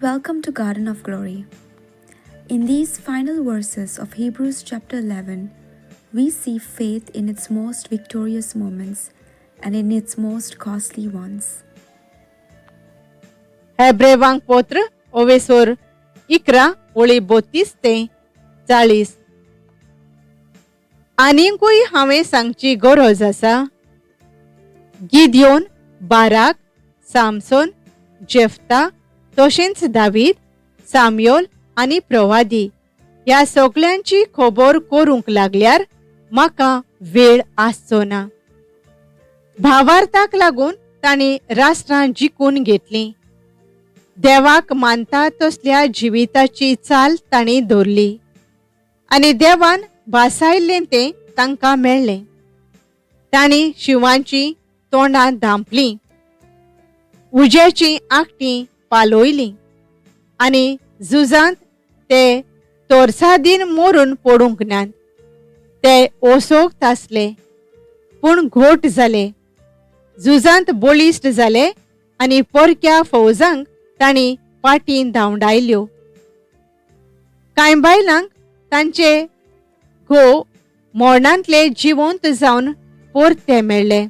Welcome to Garden of Glory. In these final verses of Hebrews chapter 11, we see faith in its most victorious moments and in its most costly ones. हेब्रेवांक पत्र ओवेसोर 11 ओळी 32 ते 40. आनीकूय हांवें सांगची गरज आसा. गिदियोन, बाराक, Samsung, जेफ्ता, तशेंच दावीद, साम्योल आनी प्रवादी ह्या सगळ्यांची खबर करूंक लागल्यार म्हाका वेळ आसचो ना. भावार्थाक लागून तांणी राष्ट्रां जिखून घेतलीं. देवाक मानता तसल्या जिविताची चाल तांणी दवरली आनी देवान भासायल्लें तें तांकां मेळ्ळें. तांणी शिवांची तोंडां धांपलीं, उज्याची आंखटीं पालोयलीं आनी झुजांत ते तोरसादीन मोरून पडूंक नात. ते ओसोक तासले पूण घोट जाले, झुजांत बळिश्ट जाले आनी परक्या फौजांक तांणी पाटीं धांवडायल्यो. कांय बायलांक तांचे घोव मोरणांतले जिवंत जावन परते मेळ्ळे.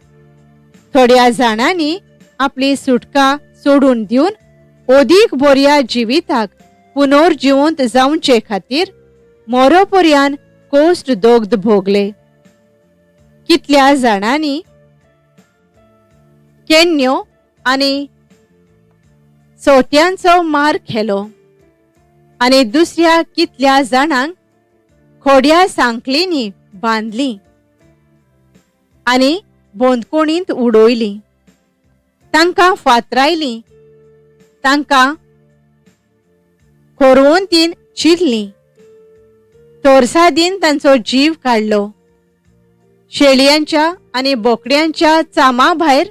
थोड्या जाणांनी आपली सुटका सोडून दिवन ओदीक बऱ्या जिविताक पुनर्जिवंत जावचे खातीर मरोपर्यंत कोश्ट दोगद भोगले. कितल्या जाणांनी केन्यो आनी सोट्यांचो मार खेलो आनी दुसऱ्या कितल्या जाणांक खोड्या सांखळींनी बांदलीं आनी बोंदकोणींत उडोयलीं. तांकां फातरायलीं, तांकां खोरवंतीन चिरलीं, तोरसादीन तांचो जीव काडलो. शेळयांच्या आनी बोकड्यांच्या चामा भायर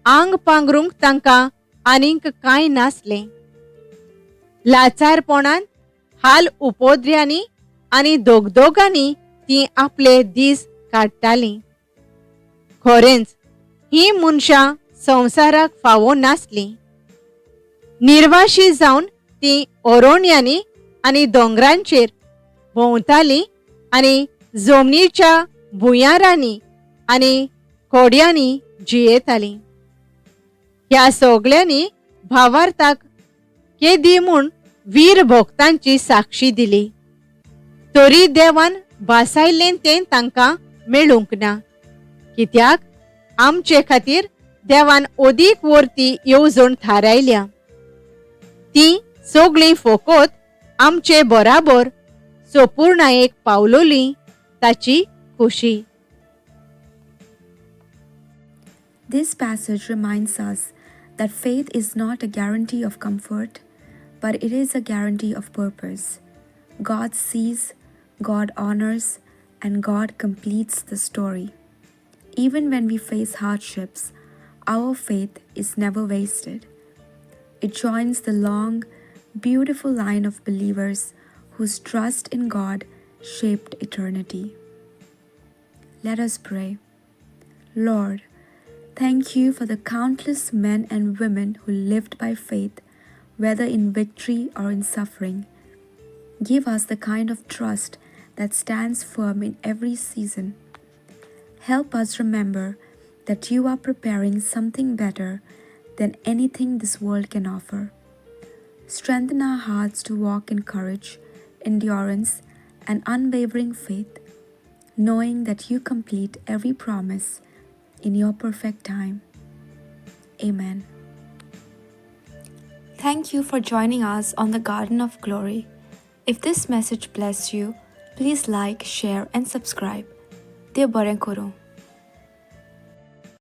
आंग पांगरूंक तांकां आनीक कांय नासलें. लाचारपणान, हाल उपोद्र्यांनी आनी दोगदोगांनी तीं आपले दीस काडटालीं. खरेंच ही मनशां संवसाराक फावो नासलीं. निर्वाशी जावन तीं अरोण्यांनी आनी दोंगरांचेर भोंवतालीं आनी जमनीच्या भुंयारांनी आनी खोड्यांनी जियेतालीं. ह्या सगळ्यांनी भावार्थाक केदी म्हूण वीर भोगतांची साक्षी दिली. तरी देवान भासायल्लें तें तांकां मेळूंक ना. कित्याक आमचे खातीर देवान ओदीक वर्ती येवजण थारायल्या. ती सगळीं फकत आमचे बराबर सोपुर्णायेक पावलोलीं ताची खुशी. This passage reminds us that faith is not a guarantee of comfort, but it is a guarantee of purpose. God sees, God honors, and God completes the story. Even when we face hardships, our faith is never wasted. It joins the long, beautiful line of believers whose trust in God shaped eternity. Let us pray. Lord, thank you for the countless men and women who lived by faith, whether in victory or in suffering. Give us the kind of trust that stands firm in every season. Help us remember that you are preparing something better than anything this world can offer. Strengthen our hearts to walk in courage, endurance, and unwavering faith, knowing that you complete every promise in your perfect time. Amen. Thank you for joining us on the Garden of Glory. If this message blessed you, please like, share, and subscribe. Dear Baren Koro.